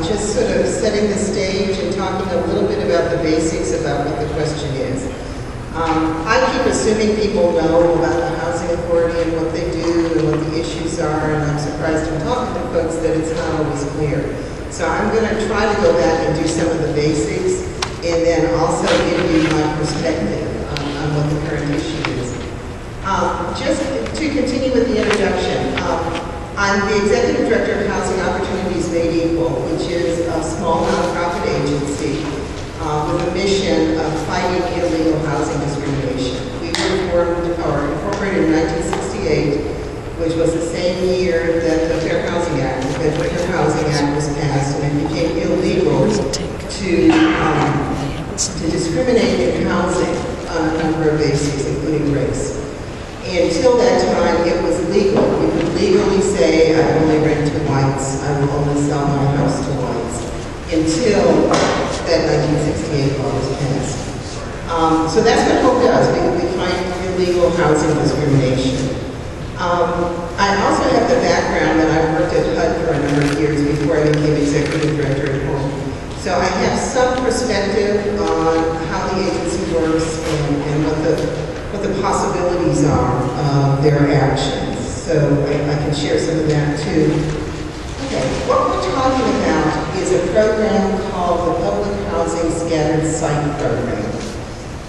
just sort of setting the stage and talking a little bit about the basics about what the question is. I keep assuming people know about the Housing Authority and what they do and what the issues are, and I'm surprised in talking to folks that it's not always clear. So I'm going to try to go back and do some of the basics, and then also give you my perspective on what the current issue is. Just to continue with the introduction, I'm the Executive Director of Housing Opportunities Made Equal, which is a small nonprofit agency with a mission of fighting illegal housing discrimination. We were incorporated in 1968, which was the same year that the Fair Housing Act, the Federal Fair Housing Act, was passed, and it became illegal to discriminate in housing on a number of bases, including race. Until that time, it was legal. You could legally say, I only rent to whites, I will only sell my house to whites, until that 1968 law was passed. So that's what HOPE does. We fight illegal housing discrimination. I also have the background that I worked at HUD for a number of years before I became Executive Director at HOPE. So I have some perspective on how the agency works and what the possibilities are of their actions. So I can share some of that too. Okay, what we're talking about is a program called the Public Housing Scattered Site Program.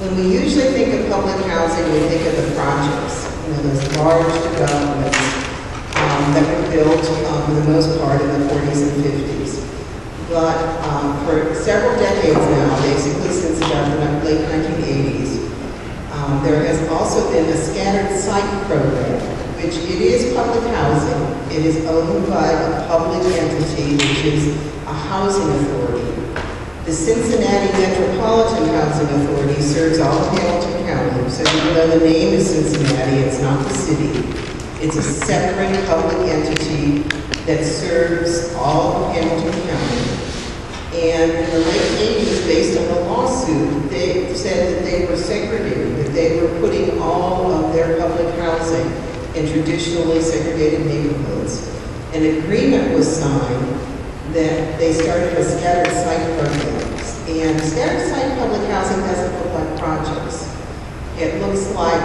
When we usually think of public housing, we think of the projects, those large developments that were built for the most part in the 40s and 50s. But for several decades now, basically since about the late 1980s, there has also been a scattered site program, which it is public housing. It is owned by a public entity, which is a housing authority. The Cincinnati Metropolitan Housing Authority serves all of Hamilton County. So even though the name is Cincinnati, it's not the city. It's a separate public entity that serves all of Hamilton County. And in the late 80s, based on a lawsuit, they said that they were segregating, that they were putting all of their public housing in traditionally segregated neighborhoods. An agreement was signed that they started a scattered site program. And scattered site public housing doesn't look like projects. It looks like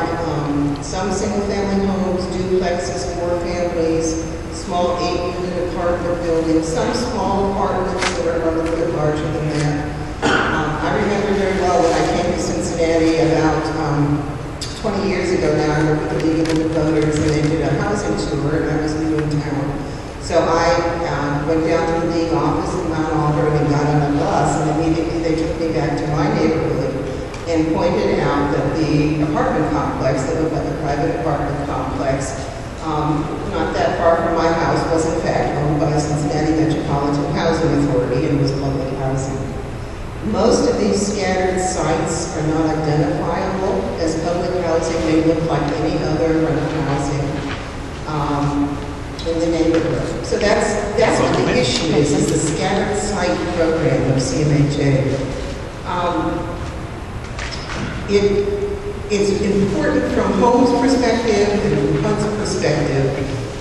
some single-family homes, duplexes, 4 families, small 8-unit apartment buildings, some small apartments that are a little bit larger than that. I remember very well when I came to Cincinnati about 20 years ago now. I worked with the League of Women Voters, and they did a housing tour, and I was new in town. So I went down to the League office in Mount Auburn and got on a bus, and immediately they took me back to my neighborhood and pointed out that the apartment complex, that looked like a private apartment complex, not that far from my house, was in fact owned by the Cincinnati Metropolitan Housing Authority and was public housing. Most of these scattered sites are not identifiable as public housing. They look like any other rental housing in the neighborhood. So that's what the issue is the scattered site program of CMHA. It's important from HOME's perspective and from HUD's perspective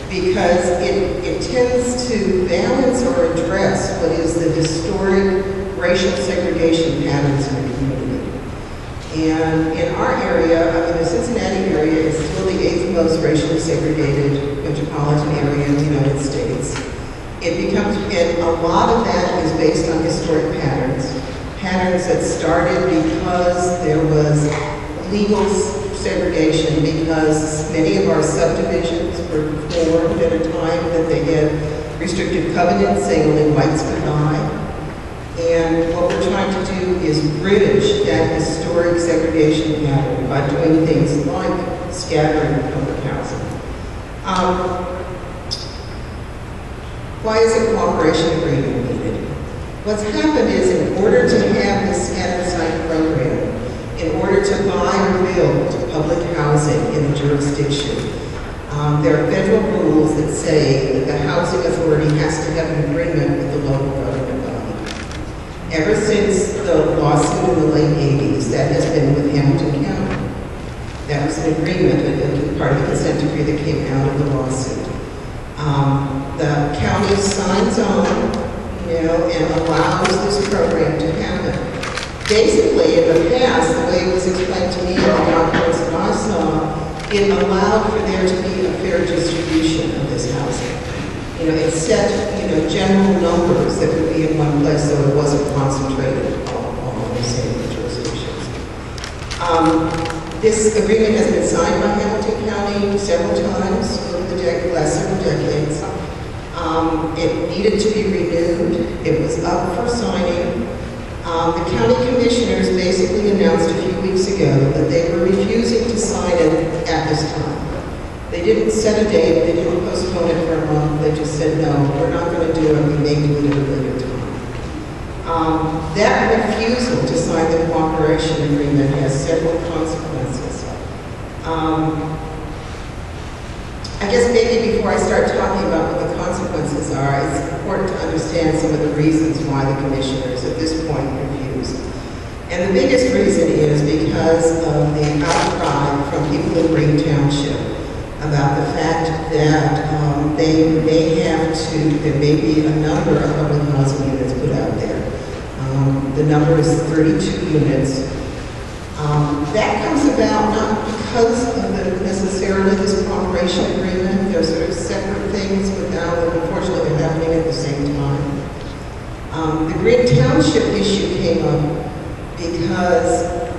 because it tends to balance or address what is the historic racial segregation patterns in the community. And in our area, the Cincinnati area is still the 8th most racially segregated metropolitan area in the United States. And a lot of that is based on historic patterns that started because there was legal segregation, because many of our subdivisions were formed at a time that they had restrictive covenants saying only whites could buy. And what we're trying to do is bridge that historic segregation pattern by doing things like scattering public housing. Why is a cooperation agreement needed? What's happened is, in order to have this scattered site program, in order to buy or build public housing in a jurisdiction, there are federal rules that say that the housing authority has to have an agreement with the local government body. Ever since the lawsuit in the late 80s, that has been with Hamilton County. That was an agreement, part of the consent decree that came out of the lawsuit. The county signs on and allows this program to happen. Basically, in the past, the way it was explained to me in the documents that I saw, it allowed for there to be a fair distribution of this housing. It set, general numbers that would be in one place so it wasn't concentrated all in the same jurisdictions. This agreement has been signed by Hamilton County several times over the last several decades. It needed to be renewed. It was up for signing. The county commissioners basically announced a few weeks ago that they were refusing to sign it at this time. They didn't set a date, they didn't postpone it for a month, they just said, no, we're not going to do it, we may do it at a later time. That refusal to sign the cooperation agreement has several consequences. I guess maybe before I start talking about what the consequences are, it's important to understand some of the reasons why the commissioners at this point refused. And the biggest reason is because of the outcry from people in Green Township about the fact that there may be a number of public housing units put out there. The number is 32 units. That comes about not because of necessarily this cooperation agreement. They're sort of separate things, but now unfortunately they're happening at the same time. The Green Township issue came up because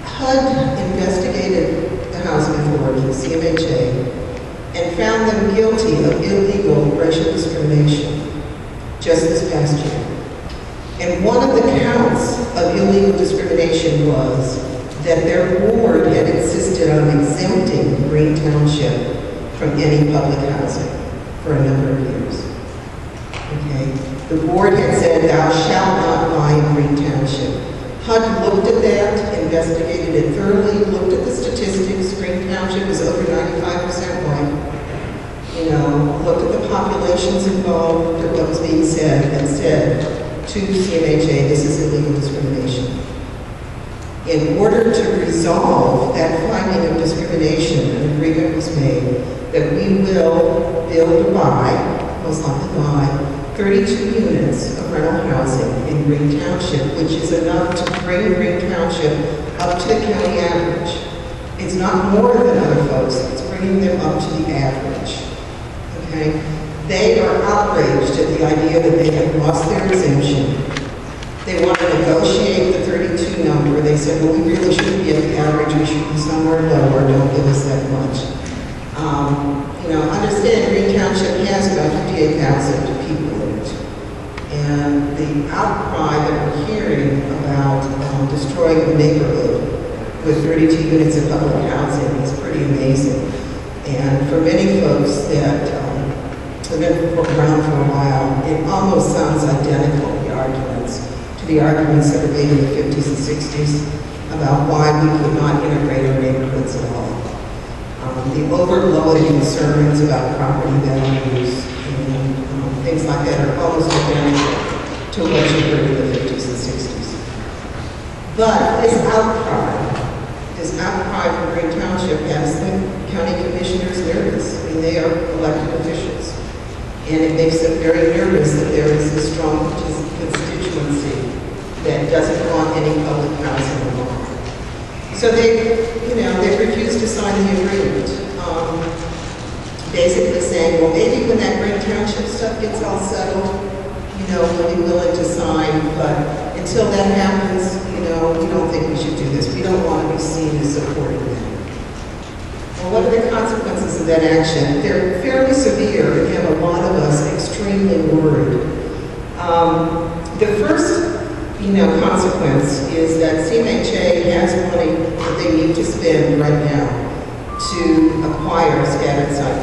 HUD investigated the Housing Authority, CMHA, and found them guilty of illegal racial discrimination just this past year. And one of the counts of illegal discrimination was that their board had insisted on exempting Green Township from any public housing for a number of years. Okay? The board had said, thou shalt not buy in Green Township. HUD looked at that, investigated it thoroughly, looked at the statistics. Green Township is over 95% white. Looked at the populations involved, looked at what was being said, and said to CMHA, this is illegal discrimination. In order to resolve that finding of discrimination, an agreement was made that we will build or buy, most likely buy, 32 units of rental housing in Green Township, which is enough to bring Green Township up to the county average. It's not more than other folks, it's bringing them up to the average. Okay? They are outraged at the idea that they have lost their exemption. They want to negotiate the 32 number. They said, well, we really shouldn't be at the average, we should be somewhere lower, don't give us that much. Understand Green Township has about 58,000 people in it. And the outcry that we're hearing about destroying the neighborhood with 32 units of public housing is pretty amazing. And for many folks that have been around for a while, it almost sounds identical, the arguments, to the arguments that were made in the 50s and 60s about why we could not integrate our neighborhoods at all. The overbloated concerns about property values and things like that are almost identical to what you heard in the 50s and 60s. But this outcry from Green Township has the county commissioners nervous. I mean, they are elected officials. And it makes them very nervous that there is a strong constituency that doesn't want any public housing at all. So they refused to sign the agreement. Basically saying, well, maybe when that Green Township stuff gets all settled, we'll be willing to sign, but until that happens, we don't think we should do this. We don't want to be seen as supporting them. Well, what are the consequences of that action? They're fairly severe and have a lot of us extremely worried. The first, consequence is that CMHA has money that they need to spend right now to acquire scattered site